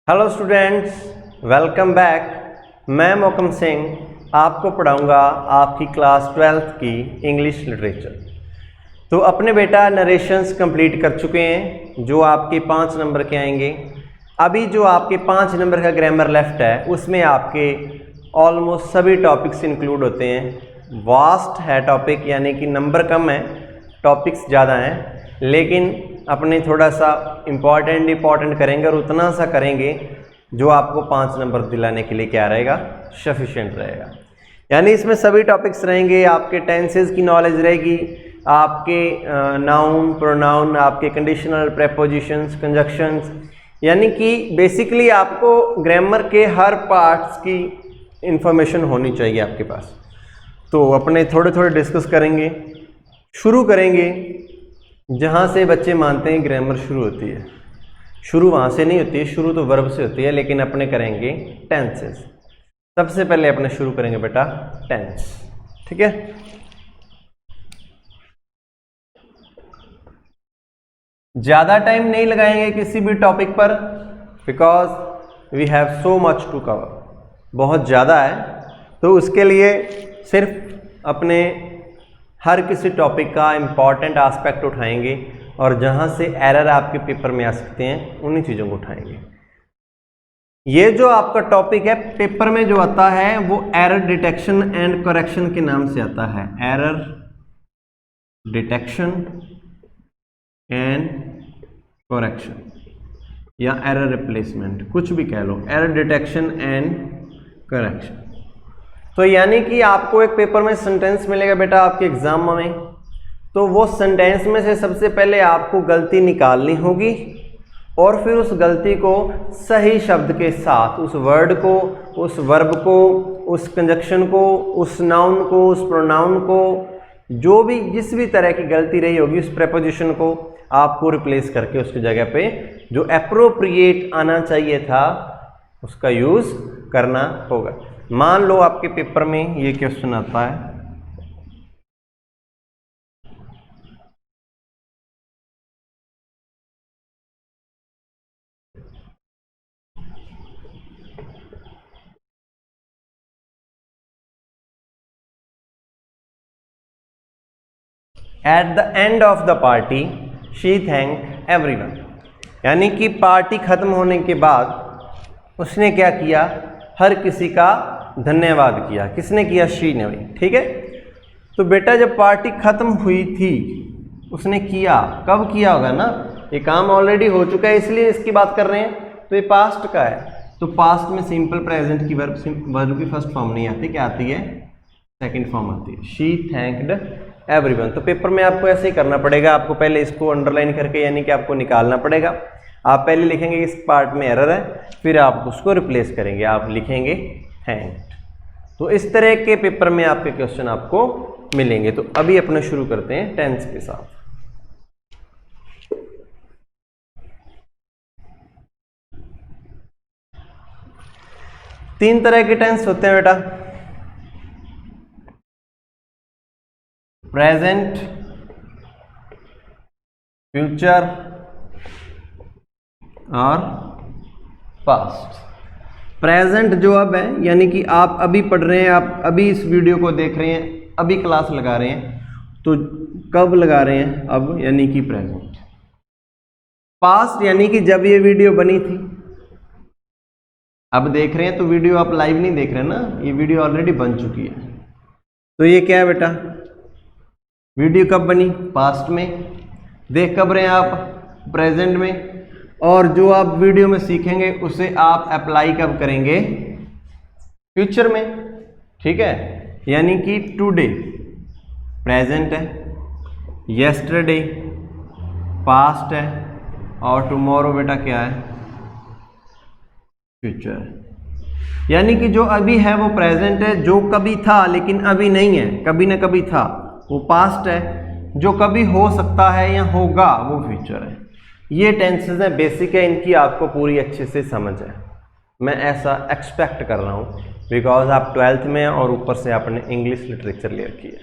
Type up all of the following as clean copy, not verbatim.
Hello students, welcome back. मैं मोहकम सिंह आपको पढ़ाऊंगा आपकी क्लास 12th की इंग्लिश लिटरेचर। तो अपने बेटा नरेशंस कंप्लीट कर चुके हैं जो आपके 5 नंबर के आएंगे। अभी जो आपके 5 नंबर का ग्रामर लेफ्ट है उसमें आपके ऑलमोस्ट सभी टॉपिक्स इंक्लूड होते हैं। वास्ट है टॉपिक, यानी कि नंबर कम है, टॉपिक्स ज़्यादा हैं, लेकिन अपने थोड़ा सा इम्पॉर्टेंट करेंगे और उतना सा करेंगे जो आपको 5 नंबर दिलाने के लिए क्या रहेगा, सफिशिएंट रहेगा। यानी इसमें सभी टॉपिक्स रहेंगे, आपके टेंसेस की नॉलेज रहेगी, आपके नाउन प्रोनाउन, आपके कंडीशनल प्रेपोजिशंस कंजक्शंस, यानी कि बेसिकली आपको ग्रामर के हर पार्ट्स की इंफॉर्मेशन होनी चाहिए आपके पास। तो अपने थोड़े थोड़े डिस्कस करेंगे। शुरू करेंगे जहाँ से बच्चे मानते हैं ग्रामर शुरू होती है। शुरू वहाँ से नहीं होती है, शुरू तो वर्ब से होती है, लेकिन अपने करेंगे टेंसेस। सबसे पहले अपने शुरू करेंगे बेटा टेंस, ठीक है। ज़्यादा टाइम नहीं लगाएंगे किसी भी टॉपिक पर, because we have so much to cover, बहुत ज़्यादा है। तो उसके लिए सिर्फ अपने हर किसी टॉपिक का इम्पॉर्टेंट एस्पेक्ट उठाएंगे और जहाँ से एरर आपके पेपर में आ सकते हैं उन्हीं चीज़ों को उठाएंगे। ये जो आपका टॉपिक है पेपर में जो आता है वो एरर डिटेक्शन एंड करेक्शन के नाम से आता है। एरर डिटेक्शन एंड करेक्शन या एरर रिप्लेसमेंट, कुछ भी कह लो, एरर डिटेक्शन एंड करेक्शन। तो यानी कि आपको एक पेपर में सेंटेंस मिलेगा बेटा आपके एग्जाम में, तो वो सेंटेंस में से सबसे पहले आपको गलती निकालनी होगी और फिर उस गलती को सही शब्द के साथ, उस वर्ड को, उस वर्ब को, उस कंजक्शन को, उस नाउन को, उस प्रोनाउन को, जो भी जिस भी तरह की गलती रही होगी उस प्रेपोजिशन को आपको रिप्लेस करके उसकी जगह पे जो एप्रोप्रिएट आना चाहिए था उसका यूज करना होगा। मान लो आपके पेपर में ये क्वेश्चन आता है, at the end of the party she thank everyone. यानी कि पार्टी खत्म होने के बाद उसने क्या किया, हर किसी का धन्यवाद किया। किसने किया? शी ने, ठीक है। तो बेटा जब पार्टी खत्म हुई थी उसने किया, कब किया होगा ना, ये काम ऑलरेडी हो चुका है इसलिए इसकी बात कर रहे हैं, तो ये पास्ट का है। तो पास्ट में सिंपल प्रेजेंट की वर्ब की फर्स्ट फॉर्म नहीं आती, क्या आती है? सेकंड फॉर्म आती है। She thanked everyone. तो पेपर में आपको ऐसे ही करना पड़ेगा, आपको पहले इसको अंडरलाइन करके यानी कि आपको निकालना पड़ेगा। आप पहले लिखेंगे इस पार्ट में एरर है, फिर आप उसको रिप्लेस करेंगे, आप लिखेंगे थैंक्ड। तो इस तरह के पेपर में आपके क्वेश्चन आपको मिलेंगे। तो अभी अपने शुरू करते हैं टेंस के साथ। तीन तरह के टेंस होते हैं बेटा, प्रेजेंट, फ्यूचर और पास्ट। प्रेजेंट जो अब है, यानी कि आप अभी पढ़ रहे हैं, आप अभी इस वीडियो को देख रहे हैं, अभी क्लास लगा रहे हैं, तो कब लगा रहे हैं? अब, यानी कि प्रेजेंट। पास्ट यानी कि जब ये वीडियो बनी थी, अब देख रहे हैं तो वीडियो आप लाइव नहीं देख रहे ना, ये वीडियो ऑलरेडी बन चुकी है। तो ये क्या है बेटा? वीडियो कब बनी? पास्ट में। देख कब रहे हैं आप? प्रेजेंट में। और जो आप वीडियो में सीखेंगे उसे आप अप्लाई कब करेंगे? फ्यूचर में, ठीक है। यानी कि टुडे प्रेजेंट है, यस्टरडे पास्ट है और टुमारो बेटा क्या है? फ्यूचर। यानी कि जो अभी है वो प्रेजेंट है, जो कभी था लेकिन अभी नहीं है, कभी ना कभी था, वो पास्ट है, जो कभी हो सकता है या होगा वो फ्यूचर है। ये टेंसेस हैं, बेसिक है, इनकी आपको पूरी अच्छे से समझ है, मैं ऐसा एक्सपेक्ट कर रहा हूँ, बिकॉज आप 12th में और ऊपर से आपने इंग्लिश लिटरेचर ले रखी है,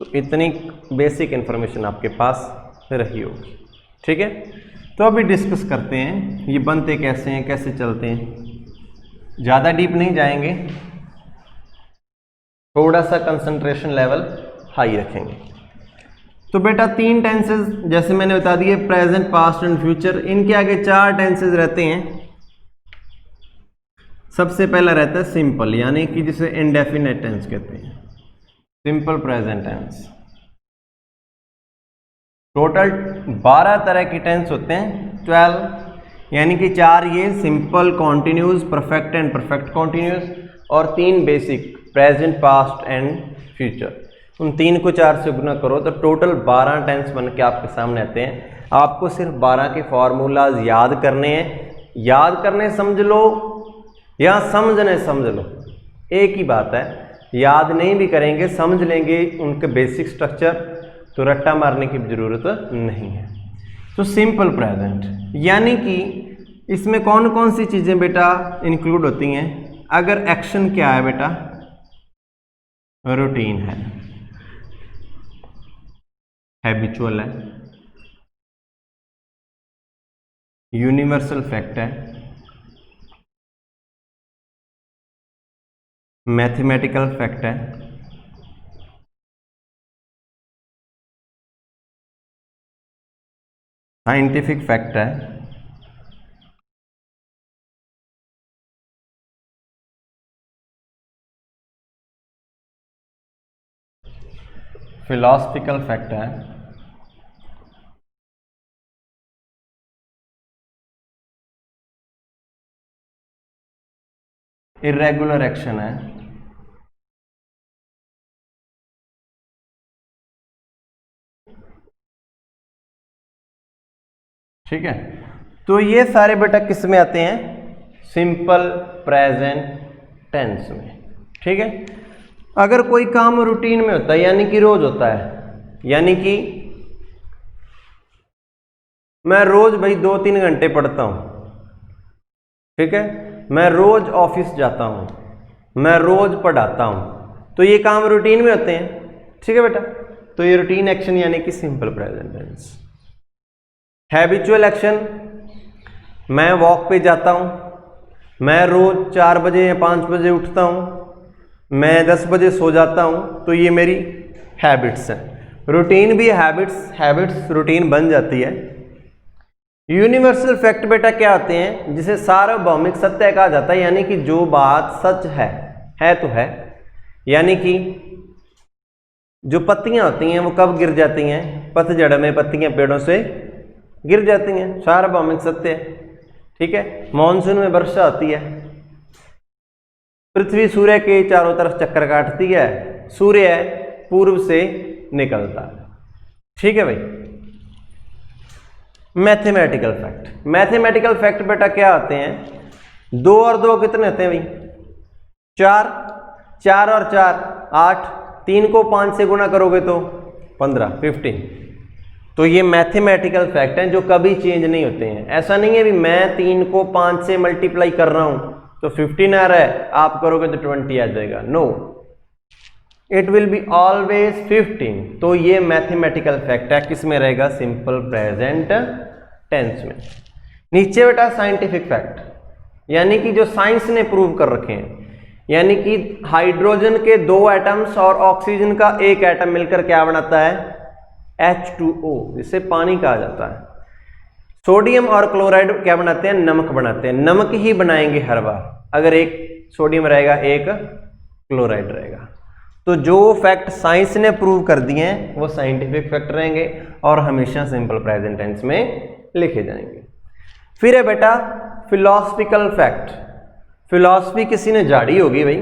तो इतनी बेसिक इन्फॉर्मेशन आपके पास रही होगी, ठीक है। तो अभी डिस्कस करते हैं ये बनते कैसे हैं, कैसे चलते हैं। ज़्यादा डीप नहीं जाएंगे, थोड़ा सा कंसंट्रेशन लेवल हाई रखेंगे। तो बेटा 3 टेंसेज जैसे मैंने बता दिए, प्रेजेंट, पास्ट एंड फ्यूचर। इनके आगे 4 टेंसेज रहते हैं। सबसे पहला रहता है सिंपल, यानी कि जिसे इंडेफिनेट टेंस कहते हैं, सिंपल प्रेजेंट टेंस। टोटल 12 तरह की टेंस होते हैं, 12, यानी कि 4 ये simple, continuous, perfect and perfect continuous, और 3 basic, present, past and future. उन 3 को 4 से गुना करो तो टोटल 12 टेंस बन के आपके सामने आते हैं। आपको सिर्फ 12 के फॉर्मूलाज याद करने हैं। याद करने समझ लो या समझने समझ लो, एक ही बात है। याद नहीं भी करेंगे, समझ लेंगे उनके बेसिक स्ट्रक्चर, तो रट्टा मारने की ज़रूरत नहीं है। तो सिंपल प्रेजेंट यानी कि इसमें कौन कौन सी चीज़ें बेटा इंक्लूड होती हैं? अगर एक्शन क्या है बेटा? रूटीन है, हैबिचुअल है, यूनिवर्सल फैक्ट है, मैथमेटिकल फैक्ट है, साइंटिफिक फैक्ट है, फिलॉसफिकल फैक्ट है, इर्रेगुलर एक्शन है, ठीक है। तो ये सारे बेटा किस में आते हैं? सिंपल प्रेजेंट टेंस में, ठीक है। अगर कोई काम रूटीन में होता है यानी कि रोज होता है, यानी कि मैं रोज भाई 2-3 घंटे पढ़ता हूं, ठीक है, मैं रोज ऑफिस जाता हूं, मैं रोज पढ़ाता हूं, तो ये काम रूटीन में होते हैं, ठीक है बेटा। तो ये रूटीन एक्शन यानी कि simple present tense. Habitual action, मैं वॉक पे जाता हूं, मैं रोज 4 बजे या 5 बजे उठता हूं, मैं 10 बजे सो जाता हूं, तो ये मेरी हैबिट्स हैं। रूटीन भी हैबिट्स रूटीन बन जाती है। यूनिवर्सल फैक्ट बेटा क्या होते हैं? जिसे सार्वभौमिक सत्य कहा जाता है, यानी कि जो बात सच है तो है, यानी कि जो पत्तियां होती हैं वो कब गिर जाती हैं? पतझड़ में पत्तियां पेड़ों से गिर जाती हैं, सार्वभौमिक सत्य है, ठीक है। मॉनसून में वर्षा होती है, पृथ्वी सूर्य के चारों तरफ चक्कर काटती है, सूर्य पूर्व से निकलता है, ठीक है भाई। मैथमेटिकल फैक्ट बेटा क्या होते हैं? 2 और 2 कितने होते हैं भाई? 4, 4 और 4 8, 3 को 5 से गुना करोगे तो 15, 15। तो ये मैथमेटिकल फैक्ट हैं जो कभी चेंज नहीं होते हैं। ऐसा नहीं है भी मैं 3 को 5 से मल्टीप्लाई कर रहा हूं तो 15 आ रहा है, आप करोगे तो 20 आ जाएगा। No, it will be always 15। तो ये मैथमेटिकल फैक्ट है, किस में रहेगा? सिंपल प्रेजेंट टेंस में। नीचे बेटा साइंटिफिक फैक्ट, यानी कि जो साइंस ने प्रूव कर रखे हैं, यानी कि हाइड्रोजन के 2 एटम्स और ऑक्सीजन का 1 एटम मिलकर क्या बनाता है? H2O, जिसे पानी कहा जाता है। सोडियम और क्लोराइड क्या बनाते हैं? नमक बनाते हैं। नमक ही बनाएंगे हर बार, अगर एक सोडियम रहेगा एक क्लोराइड रहेगा। तो जो फैक्ट साइंस ने प्रूव कर दिए हैं वो साइंटिफिक फैक्ट रहेंगे और हमेशा सिंपल प्रेजेंट टेंस में लिखे जाएंगे। फिर है बेटा फिलॉसफिकल फैक्ट। फिलॉसफी किसी ने झाड़ी होगी भाई,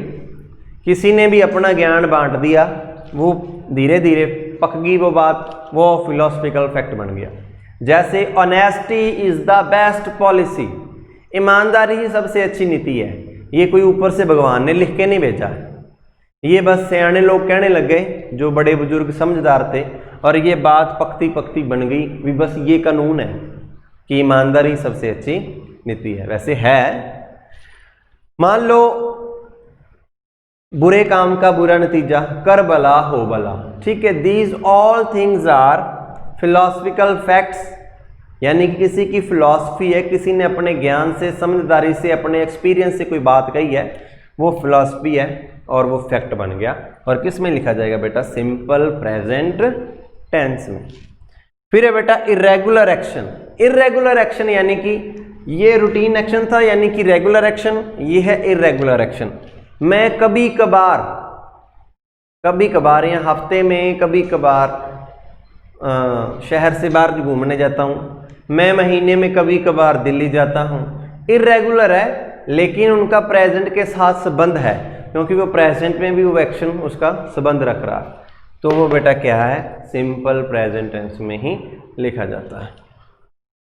किसी ने भी अपना ज्ञान बांट दिया, वो धीरे धीरे पक गई वो बात, वो फिलॉसफिकल फैक्ट बन गया। जैसे honesty is the best policy, ईमानदारी ही सबसे अच्छी नीति है। ये कोई ऊपर से भगवान ने लिख के नहीं भेजा है, ये बस सियाने लोग कहने लग गए जो बड़े बुजुर्ग समझदार थे, और ये बात पकती पकती बन गई भी बस ये कानून है कि ईमानदारी सबसे अच्छी नीति है। वैसे है, मान लो बुरे काम का बुरा नतीजा, कर भला हो भला, ठीक है। These all things are philosophical facts यानी कि किसी की फिलॉसफी है, किसी ने अपने ज्ञान से, समझदारी से, अपने एक्सपीरियंस से कोई बात कही है, वो फिलॉसफी है और वो फैक्ट बन गया। और किस में लिखा जाएगा बेटा? सिंपल प्रेजेंट टेंस में। फिर है बेटा इरेगुलर एक्शन। इरेगुलर एक्शन यानी कि ये रूटीन एक्शन था, यानी कि रेगुलर एक्शन, ये है इरेगुलर एक्शन। मैं कभी कभार या हफ्ते में कभी कभार शहर से बाहर घूमने जाता हूँ। मैं महीने में कभी कभार दिल्ली जाता हूँ। इरेगुलर है लेकिन उनका प्रेजेंट के साथ संबंध है, क्योंकि वो प्रेजेंट में भी वो एक्शन उसका संबंध रख रहा है, तो वो बेटा क्या है? सिंपल प्रेजेंट टेंस में ही लिखा जाता है।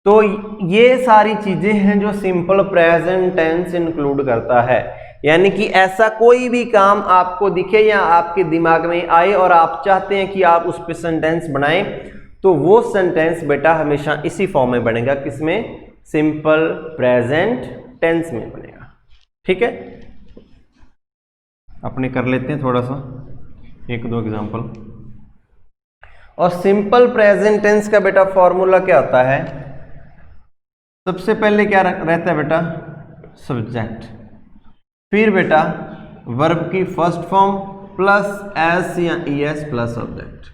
तो ये सारी चीजें हैं जो सिंपल प्रेजेंट टेंस इंक्लूड करता है। यानी कि ऐसा कोई भी काम आपको दिखे या आपके दिमाग में आए और आप चाहते हैं कि आप उस पर सेंटेंस बनाएं, तो वो सेंटेंस बेटा हमेशा इसी फॉर्म में बनेगा। किसमें? सिंपल प्रेजेंट टेंस में बनेगा। ठीक है, अपने कर लेते हैं थोड़ा सा 1-2 एग्जांपल। और सिंपल प्रेजेंट टेंस का बेटा फॉर्मूला क्या होता है? सबसे पहले क्या रहता है बेटा? सब्जेक्ट, फिर बेटा वर्ब की फर्स्ट फॉर्म प्लस एस या ईएस प्लस ऑब्जेक्ट,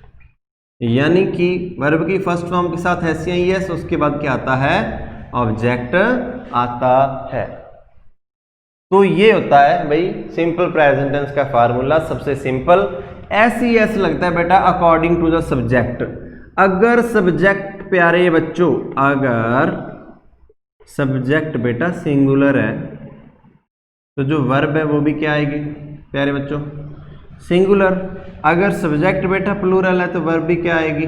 यानी कि वर्ब की फर्स्ट फॉर्म के साथ एस या ईएस, उसके बाद क्या आता है? ऑब्जेक्ट आता है। तो ये होता है भाई सिंपल प्रेजेंट टेंस का फार्मूला। सबसे सिंपल एस ई एस लगता है बेटा अकॉर्डिंग टू द सब्जेक्ट। अगर सब्जेक्ट प्यारे बच्चों, अगर सब्जेक्ट बेटा सिंगुलर है तो जो वर्ब है वो भी क्या आएगी प्यारे बच्चों? सिंगुलर। अगर सब्जेक्ट बेटा प्लूरल है तो वर्ब भी क्या आएगी?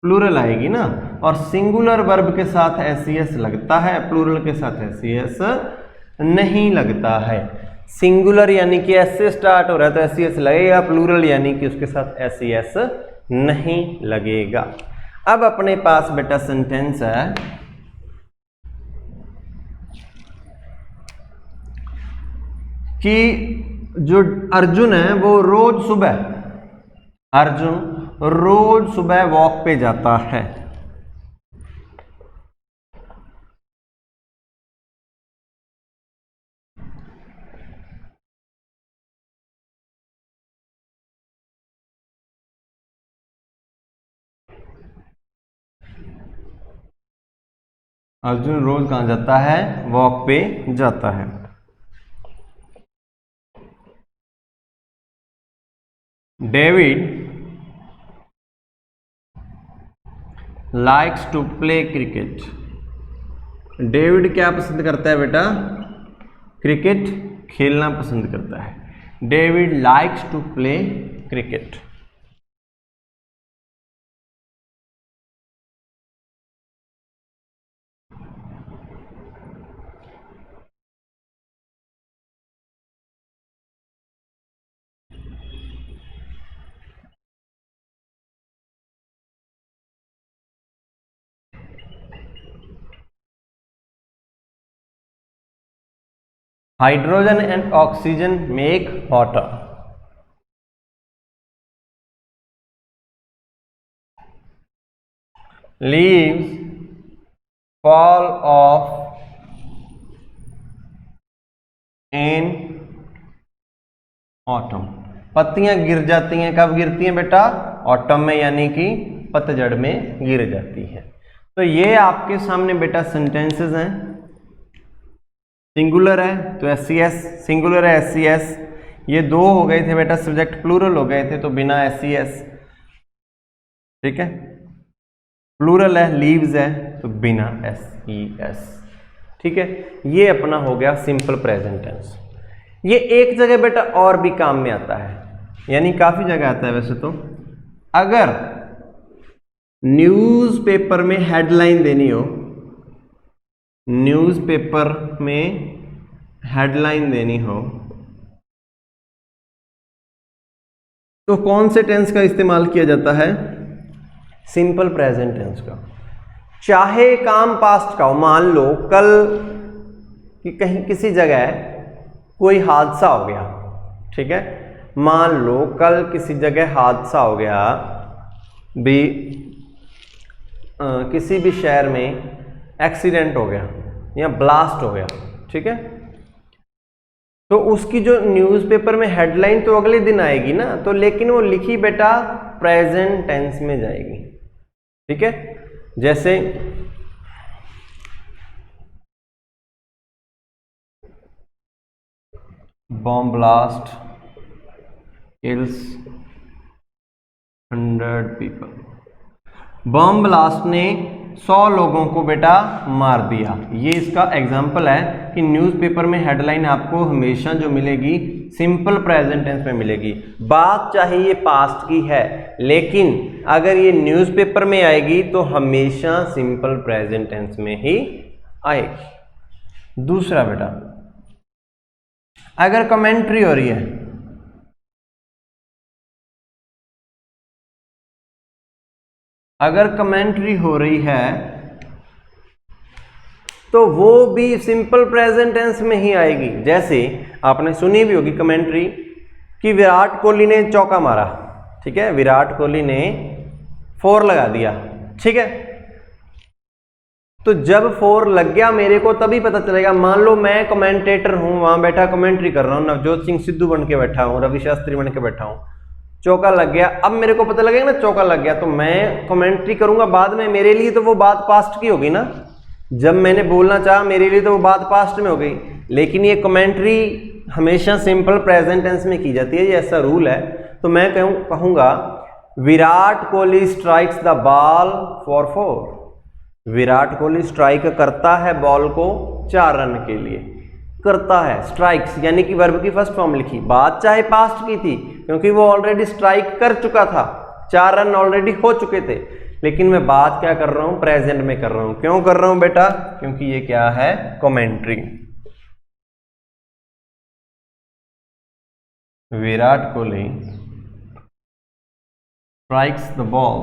प्लूरल आएगी ना। और सिंगुलर वर्ब के साथ एस ई एस लगता है, प्लूरल के साथ एस ई एस नहीं लगता है। सिंगुलर यानी कि एस से स्टार्ट हो रहा है तो एस ई एस लगेगा, प्लूरल यानी कि उसके साथ एस ई एस नहीं लगेगा। अब अपने पास बेटा सेंटेंस है कि जो अर्जुन है वो रोज सुबह वॉक पे जाता है। अर्जुन रोज कहाँ जाता है? वॉक पे जाता है। David likes to play cricket. David क्या पसंद करता है बेटा? क्रिकेट खेलना पसंद करता है। David likes to play cricket. Hydrogen and oxygen make water. Leaves fall off in autumn. पत्तियां गिर जाती हैं, कब गिरती हैं बेटा? ऑटम में, यानी कि पतझड़ में गिर जाती है। तो ये आपके सामने बेटा सेंटेंसेस हैं। सिंगुलर है तो एस सी एस, सिंगुलर है एस सी एस। ये दो हो गए थे बेटा सब्जेक्ट, प्लूरल हो गए थे तो बिना एस सी एस। ठीक है, प्लूरल है लीव्स है तो बिना एस ई एस। ठीक है, ये अपना हो गया सिंपल प्रेजेंट टेंस। ये एक जगह बेटा और भी काम में आता है, यानी काफी जगह आता है वैसे तो। अगर न्यूज़पेपर में हेडलाइन देनी हो, न्यूज़पेपर में हेडलाइन देनी हो तो कौन से टेंस का इस्तेमाल किया जाता है? सिंपल प्रेजेंट टेंस का। चाहे काम पास्ट का हो, मान लो कल कि कहीं किसी जगह कोई हादसा हो गया, ठीक है, मान लो कल किसी जगह हादसा हो गया भी, किसी भी शहर में एक्सीडेंट हो गया या ब्लास्ट हो गया, ठीक है, तो उसकी जो न्यूज़पेपर में हेडलाइन तो अगले दिन आएगी ना, तो लेकिन वो लिखी बेटा प्रेजेंट टेंस में जाएगी, ठीक है। जैसे bomb blast kills 100 people, bomb blast ने 100 लोगों को बेटा मार दिया। ये इसका एग्जाम्पल है कि न्यूज़पेपर में हेडलाइन आपको हमेशा जो मिलेगी सिंपल प्रेजेंट टेंस में मिलेगी। बात चाहे ये पास्ट की है, लेकिन अगर ये न्यूज़पेपर में आएगी तो हमेशा सिंपल प्रेजेंट टेंस में ही आएगी। दूसरा बेटा, अगर कमेंट्री हो रही है, अगर कमेंट्री हो रही है तो वो भी सिंपल प्रेजेंट टेंस में ही आएगी। जैसे आपने सुनी भी होगी कमेंट्री कि विराट कोहली ने चौका मारा, ठीक है, विराट कोहली ने 4 लगा दिया, ठीक है, तो जब 4 लग गया मेरे को तभी पता चलेगा। मान लो मैं कमेंटेटर हूं, वहां बैठा कमेंट्री कर रहा हूं, नवजोत सिंह सिद्धू बन के बैठा हूं, रवि शास्त्री बन के बैठा हूं, चौका लग गया, अब मेरे को पता लगेगा ना चौका लग गया, तो मैं कमेंट्री करूंगा बाद में, मेरे लिए तो वो बात पास्ट की होगी ना, जब मैंने बोलना चाहा मेरे लिए तो वो बात पास्ट में हो गई। लेकिन ये कमेंट्री हमेशा सिंपल प्रेजेंट टेंस में की जाती है, ये ऐसा रूल है। तो मैं कहूंगा Virat Kohli strikes the ball for 4, Virat Kohli strike करता है बॉल को 4 रन के लिए, करता है, स्ट्राइक्स यानी कि वर्ब की फर्स्ट फॉर्म लिखी, बात चाहे पास्ट की थी क्योंकि वो ऑलरेडी स्ट्राइक कर चुका था, 4 रन ऑलरेडी हो चुके थे, लेकिन मैं बात क्या कर रहा हूं, प्रेजेंट में कर रहा हूं। क्यों कर रहा हूं बेटा, क्योंकि ये क्या है, commentary. Virat Kohli strikes the ball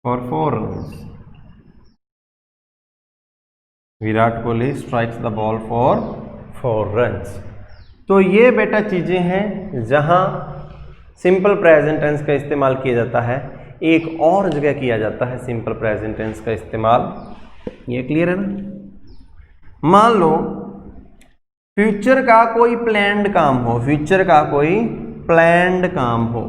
for 4 runs, Virat Kohli strikes the ball for 4 runs. तो ये बेटा चीजें हैं जहां सिंपल प्रेजेंट टेंस का इस्तेमाल किया जाता है। एक और जगह किया जाता है सिंपल प्रेजेंट टेंस का इस्तेमाल, ये क्लियर है ना। मान लो फ्यूचर का कोई प्लान्ड काम हो, फ्यूचर का कोई प्लान्ड काम हो,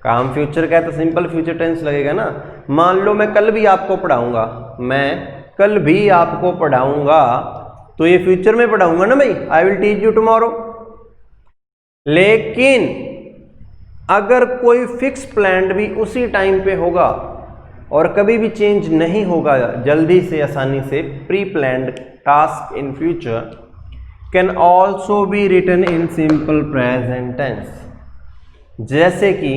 काम फ्यूचर का है तो सिंपल फ्यूचर टेंस लगेगा ना। मान लो मैं कल भी आपको पढ़ाऊंगा, मैं कल भी आपको पढ़ाऊंगा, तो ये फ्यूचर में पढ़ाऊंगा ना भाई, I will teach you tomorrow. लेकिन अगर कोई फिक्स प्लान भी उसी टाइम पे होगा और कभी भी चेंज नहीं होगा जल्दी से आसानी से, pre planned task in future can also be written in simple present tense. जैसे कि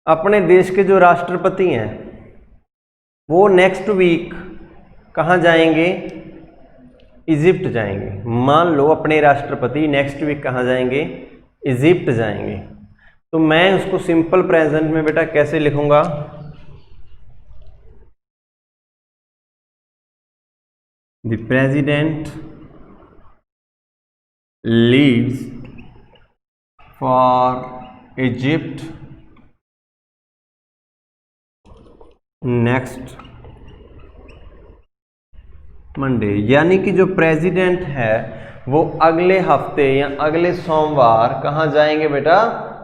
अपने देश के जो राष्ट्रपति हैं वो नेक्स्ट वीक कहाँ जाएंगे, इजिप्ट जाएंगे। मान लो अपने राष्ट्रपति नेक्स्ट वीक कहाँ जाएंगे, इजिप्ट जाएंगे, तो मैं उसको सिंपल प्रेजेंट में बेटा कैसे लिखूंगा, the president leaves for Egypt next Monday. यानी कि जो प्रेसिडेंट है वो अगले हफ्ते या अगले सोमवार कहाँ जाएंगे बेटा,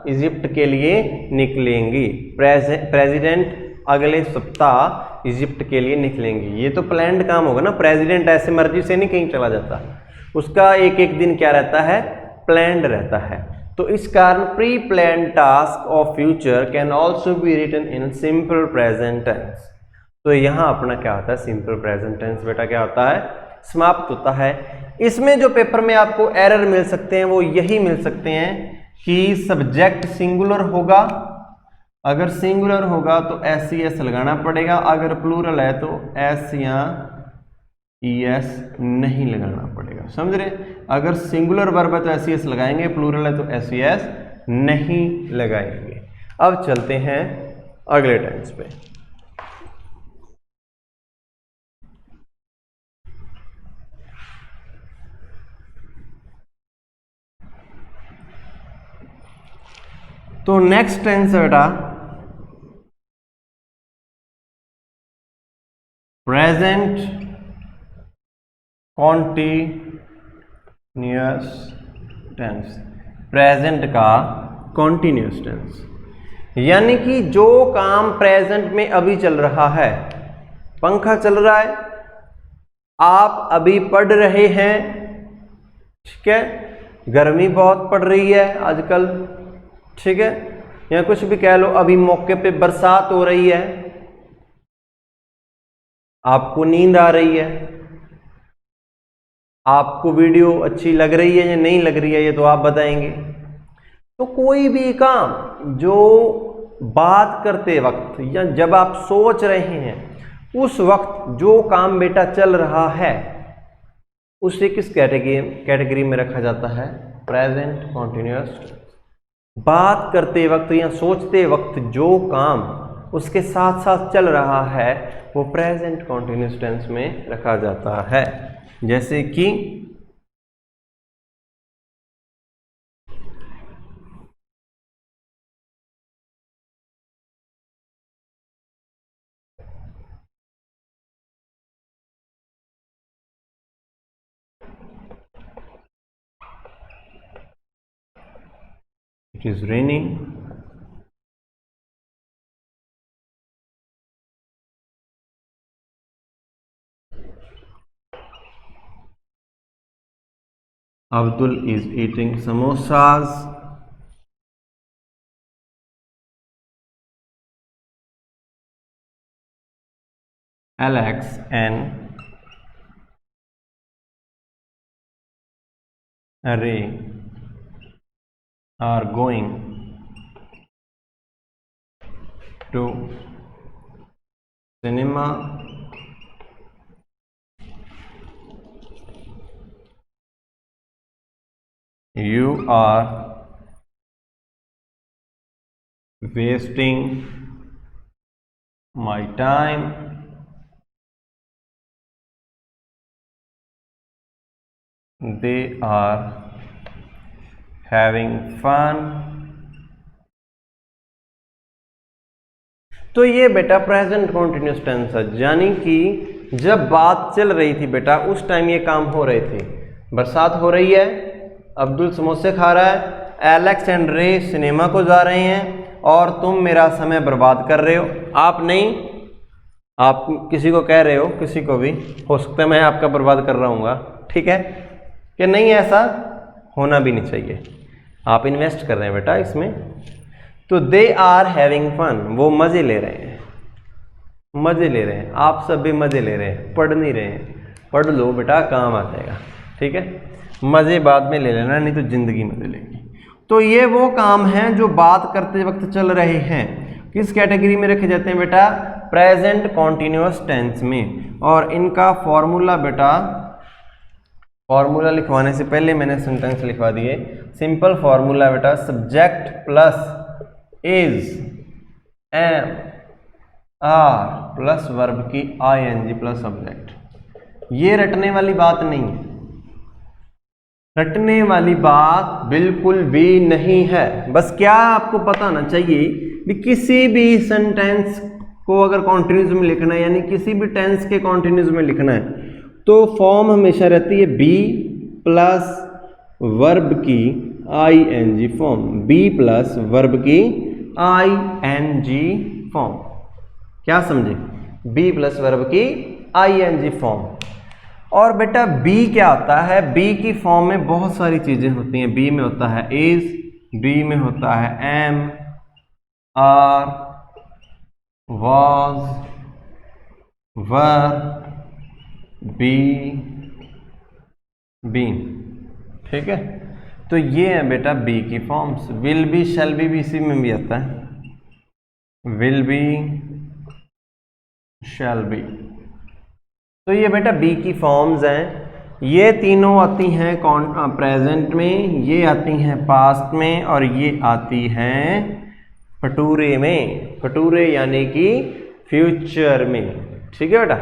इजिप्ट के लिए निकलेंगी। प्रेसिडेंट अगले सप्ताह इजिप्ट के लिए निकलेंगी। ये तो प्लान्ड काम होगा ना, प्रेसिडेंट ऐसे मर्जी से नहीं कहीं चला जाता, उसका एक एक दिन क्या रहता है, प्लान्ड रहता है। तो इस कारण pre planned task of future can also be written in simple present tense. तो यहाँ अपना क्या होता है, सिंपल प्रेजेंट टेंस बेटा क्या होता है, समाप्त होता है। इसमें जो पेपर में आपको एरर मिल सकते हैं वो यही मिल सकते हैं कि सब्जेक्ट सिंगुलर होगा, अगर सिंगुलर होगा तो एस सी एस लगाना पड़ेगा, अगर प्लूरल है तो एस या ई एस नहीं लगाना पड़ेगा, समझ रहे। अगर सिंगुलर वर्ब है तो एस सी एस लगाएंगे, प्लूरल है तो एस सी एस नहीं लगाएंगे। अब चलते हैं अगले टेंस पे। तो नेक्स्ट टेंस है बेटा प्रेजेंट कॉन्टिन्यूअस टेंस, प्रेजेंट का कॉन्टिन्यूअस टेंस, यानी कि जो काम प्रेजेंट में अभी चल रहा है, पंखा चल रहा है, आप अभी पढ़ रहे हैं, ठीक है, गर्मी बहुत पड़ रही है आजकल, ठीक है, या कुछ भी कह लो, अभी मौके पे बरसात हो रही है, आपको नींद आ रही है, आपको वीडियो अच्छी लग रही है या नहीं लग रही है, ये तो आप बताएंगे। तो कोई भी काम जो बात करते वक्त या जब आप सोच रहे हैं उस वक्त जो काम बेटा चल रहा है उसे किस कैटेगरी में रखा जाता है? Present continuous. बात करते वक्त या सोचते वक्त जो काम उसके साथ साथ चल रहा है वो प्रेजेंट कॉन्टिन्यूअस टेंस में रखा जाता है। जैसे कि it is raining, Abdul is eating samosas, Alex and Ray are going to cinema you are wasting my time, they are having fun। तो ये बेटा प्रेजेंट कॉन्टिन्यूअस टेंस है, यानी कि जब बात चल रही थी बेटा उस टाइम ये काम हो रहे थे। बरसात हो रही है, अब्दुल समोसे खा रहा है, एलेक्स एंड रे सिनेमा को जा रहे हैं और तुम मेरा समय बर्बाद कर रहे हो। आप नहीं, आप किसी को कह रहे हो, किसी को भी हो सकता है मैं आपका बर्बाद कर रहा हूँ, ठीक है कि नहीं? ऐसा होना भी नहीं चाहिए। आप इन्वेस्ट कर रहे हैं बेटा इसमें। तो दे आर हैविंग फन, वो मज़े ले रहे हैं, मज़े ले रहे हैं। आप सब भी मज़े ले रहे हैं, पढ़ नहीं रहे हैं। पढ़ लो बेटा, काम आ जाएगा, ठीक है। मज़े बाद में ले लेना, नहीं तो ज़िंदगी में ले लेंगे। तो ये वो काम हैं जो बात करते वक्त चल रहे हैं, किस कैटेगरी में रखे जाते हैं बेटा? प्रेजेंट कॉन्टिन्यूअस टेंस में। और इनका फॉर्मूला बेटा, फॉर्मूला लिखवाने से पहले मैंने सेंटेंस लिखवा दिए। सिंपल फॉर्मूला बेटा, subject plus is am are plus verb की ing प्लस सब्जेक्ट। ये रटने वाली बात नहीं है, रटने वाली बात बिल्कुल भी नहीं है। बस क्या आपको पता ना चाहिए कि किसी भी सेंटेंस को अगर कॉन्टिन्यूस में लिखना है, यानी किसी भी टेंस के कॉन्टिन्यूस में लिखना है, तो फॉर्म हमेशा रहती है बी प्लस वर्ब की ing form, be plus verb की ing फॉर्म। क्या समझे? बी प्लस वर्ब की ing फॉर्म। और बेटा बी क्या होता है? बी की फॉर्म में बहुत सारी चीजें होती हैं। बी में होता है इज, बी में होता है am, are, was, were, be, been, ठीक है। तो ये है बेटा बी की forms. Will be, shall be भी इसी में भी आता है, विल बी, शैल बी। तो ये बेटा बी की फॉर्म्स हैं। ये तीनों आती हैं प्रेजेंट में, ये आती हैं पास्ट में, और ये आती हैं फटूरे में। फटूरे यानी कि फ्यूचर में, ठीक है बेटा।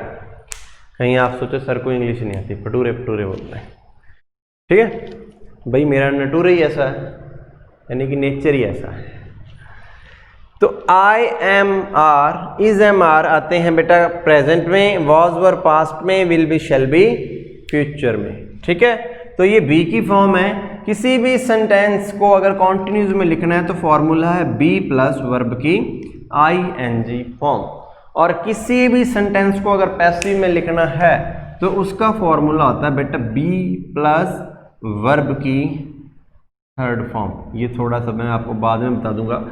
कहीं आप सोचो सर को इंग्लिश नहीं आती, फटूरे फटूरे बोलते हैं, ठीक है भाई। मेरा नटूरे ही ऐसा है, यानी कि नेचर ही ऐसा है, तो I am are, is am are आते हैं बेटा प्रेजेंट में, वॉज वर पास्ट में, will be shall be future में। ठीक है, तो ये बी की फॉर्म है। किसी भी सेंटेंस को अगर कॉन्टिन्यूज में लिखना है तो फॉर्मूला है बी प्लस वर्ब की आईएनजी फॉर्म, और किसी भी सेंटेंस को अगर पैसिव में लिखना है तो उसका फॉर्मूला होता है बेटा बी प्लस वर्ब की थर्ड फॉर्म। ये थोड़ा सा मैं आपको बाद में बता दूंगा।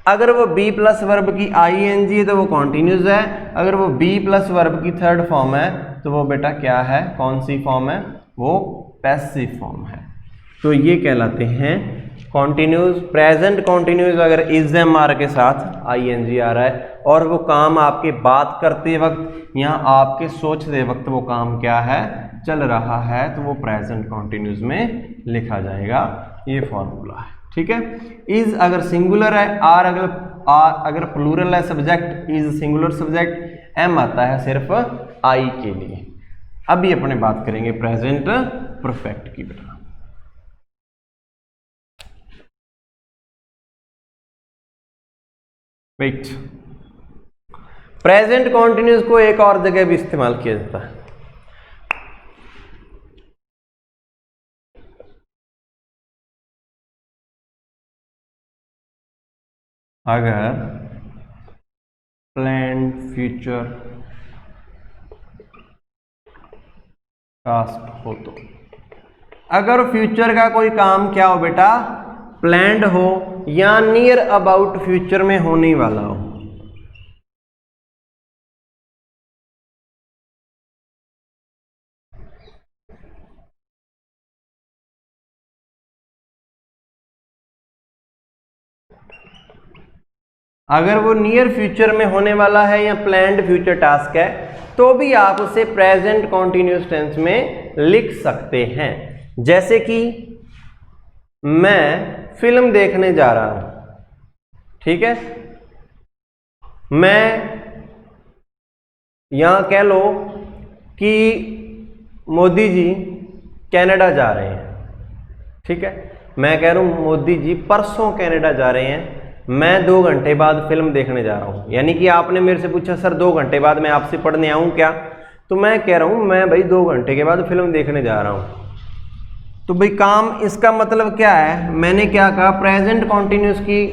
अगर वो बी प्लस वर्ब की आईएनजी है तो वो कॉन्टिन्यूज है, अगर वो बी प्लस वर्ब की थर्ड फॉर्म है तो वो बेटा क्या है, कौन सी फॉर्म है, वो पैसिव फॉर्म है। तो ये कहलाते हैं कॉन्टिन्यूज। प्रेजेंट कॉन्टिन्यूज अगर इज एम आर के साथ आईएनजी आ रहा है और वो काम आपके बात करते वक्त या आपके सोचते वक्त वो काम क्या है, चल रहा है, तो वो प्रेजेंट कॉन्टिन्यूज में लिखा जाएगा। ये फॉर्मूला है। ठीक है, इज अगर सिंगुलर है, आर अगर प्लूरल है, subject is singular subject, am आता है सिर्फ आई के लिए। अभी अपने बात करेंगे प्रेजेंट परफेक्ट की बेटा। वेट, प्रेजेंट कॉन्टिन्यूस को एक और जगह भी इस्तेमाल किया जाता है। अगर प्लान्ड फ्यूचर टास्क हो तो, अगर फ्यूचर का कोई काम क्या हो बेटा, प्लान्ड हो या नियर अबाउट फ्यूचर में होने वाला हो। अगर वो नियर फ्यूचर में होने वाला है या प्लान्ड फ्यूचर टास्क है तो भी आप उसे प्रेजेंट कॉन्टिन्यूस टेंस में लिख सकते हैं। जैसे कि मैं फिल्म देखने जा रहा हूं। ठीक है, मैं यहां कह लो कि मोदी जी कनाडा जा रहे हैं। ठीक है, मैं कह रहा हूं मोदी जी परसों कनाडा जा रहे हैं, मैं 2 घंटे बाद फिल्म देखने जा रहा हूं। यानी कि आपने मेरे से पूछा सर 2 घंटे बाद मैं आपसे पढ़ने आऊं क्या, तो मैं कह रहा हूं मैं भाई 2 घंटे के बाद फिल्म देखने जा रहा हूं। तो भाई काम, इसका मतलब क्या है, मैंने क्या कहा, प्रेजेंट कॉन्टिन्यूस की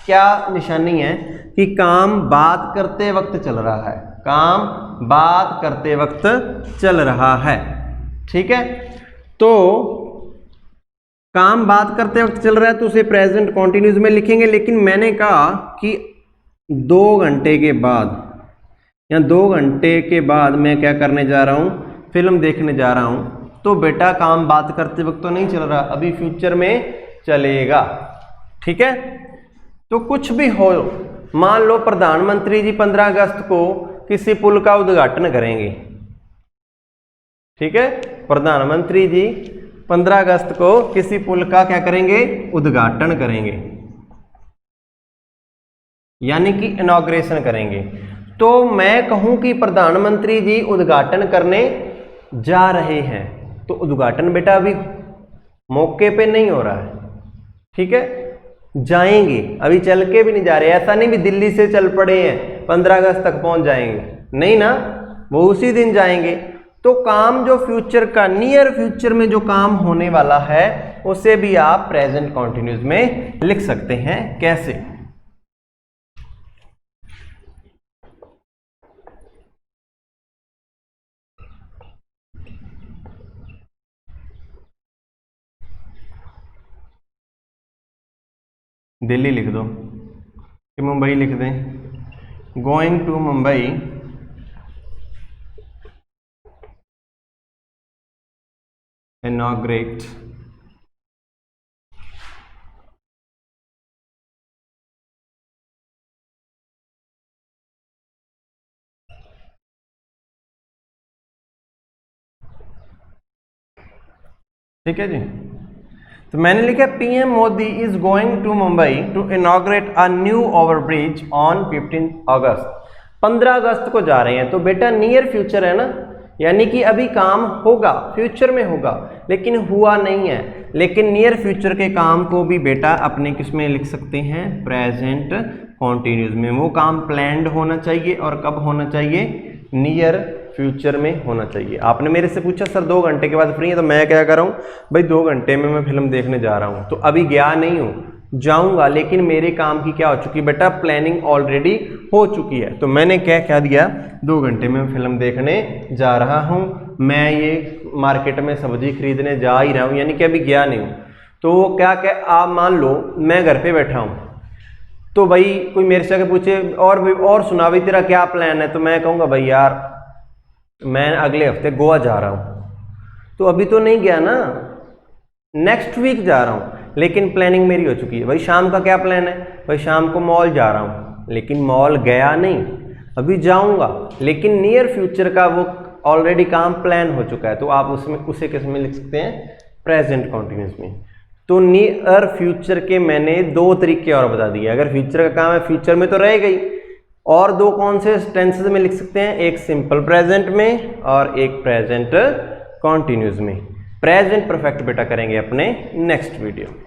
क्या निशानी है कि काम बात करते वक्त चल रहा है, काम बात करते वक्त चल रहा है। ठीक है, तो काम बात करते वक्त चल रहा है तो उसे प्रेजेंट कॉन्टिन्यूस में लिखेंगे। लेकिन मैंने कहा कि 2 घंटे के बाद या 2 घंटे के बाद मैं क्या करने जा रहा हूं, फिल्म देखने जा रहा हूं, तो बेटा काम बात करते वक्त तो नहीं चल रहा, अभी फ्यूचर में चलेगा। ठीक है, तो कुछ भी हो, मान लो प्रधानमंत्री जी 15 अगस्त को किसी पुल का उद्घाटन करेंगे। ठीक है, प्रधानमंत्री जी 15 अगस्त को किसी पुल का क्या करेंगे, उद्घाटन करेंगे, यानी कि इनॉग्रेशन करेंगे। तो मैं कहूं कि प्रधानमंत्री जी उद्घाटन करने जा रहे हैं, तो उद्घाटन बेटा अभी मौके पे नहीं हो रहा है। ठीक है, जाएंगे, अभी चल के भी नहीं जा रहे, ऐसा नहीं भी दिल्ली से चल पड़े हैं 15 अगस्त तक पहुंच जाएंगे, नहीं ना, वो उसी दिन जाएंगे। तो काम जो फ्यूचर का, नियर फ्यूचर में जो काम होने वाला है उसे भी आप प्रेजेंट कॉन्टिन्यूस में लिख सकते हैं। कैसे, दिल्ली लिख दो कि मुंबई लिख दें, गोइंग टू मुंबई inaugurate ठीक है जी। तो मैंने लिखा PM Modi is going to Mumbai to inaugurate a new overbridge on 15 August. 15 अगस्त को जा रहे हैं, तो बेटा नियर फ्यूचर है ना, यानी कि अभी काम होगा, फ्यूचर में होगा, लेकिन हुआ नहीं है। लेकिन नियर फ्यूचर के काम को भी बेटा अपने किस में लिख सकते हैं, प्रेजेंट कॉन्टिन्यूस में। वो काम प्लान्ड होना चाहिए और कब होना चाहिए, नियर फ्यूचर में होना चाहिए। आपने मेरे से पूछा सर 2 घंटे के बाद फ्री है, तो मैं क्या कर रहा हूँ भाई, 2 घंटे में मैं फिल्म देखने जा रहा हूँ, तो अभी गया नहीं हूँ, जाऊंगा, लेकिन मेरे काम की क्या हो चुकी बेटा, प्लानिंग ऑलरेडी हो चुकी है। तो मैंने क्या क्या दिया, 2 घंटे में फिल्म देखने जा रहा हूँ, मैं ये मार्केट में सब्जी खरीदने जा ही रहा हूँ, यानी कि अभी गया नहीं हूँ। तो क्या क्या, आप मान लो मैं घर पे बैठा हूँ, तो भाई कोई मेरे से आके पूछे और सुना भाई तेरा क्या प्लान है, तो मैं कहूँगा भाई यार मैं अगले हफ्ते गोवा जा रहा हूँ, तो अभी तो नहीं गया ना, नेक्स्ट वीक जा रहा हूँ, लेकिन प्लानिंग मेरी हो चुकी है। भाई शाम का क्या प्लान है, भाई शाम को मॉल जा रहा हूँ, लेकिन मॉल गया नहीं, अभी जाऊँगा, लेकिन नियर फ्यूचर का वो ऑलरेडी काम प्लान हो चुका है। तो आप उसमें उसे किस में लिख सकते हैं, प्रेजेंट कॉन्टिन्यूस में। तो नियर फ्यूचर के मैंने 2 तरीके और बता दिए। अगर फ्यूचर का काम है फ्यूचर में तो रह गई, और 2 कौन से टेंसेस में लिख सकते हैं, एक सिंपल प्रेजेंट में और एक प्रेजेंट कॉन्टिन्यूस में। प्रेजेंट परफेक्ट बेटा करेंगे अपने नेक्स्ट वीडियो में।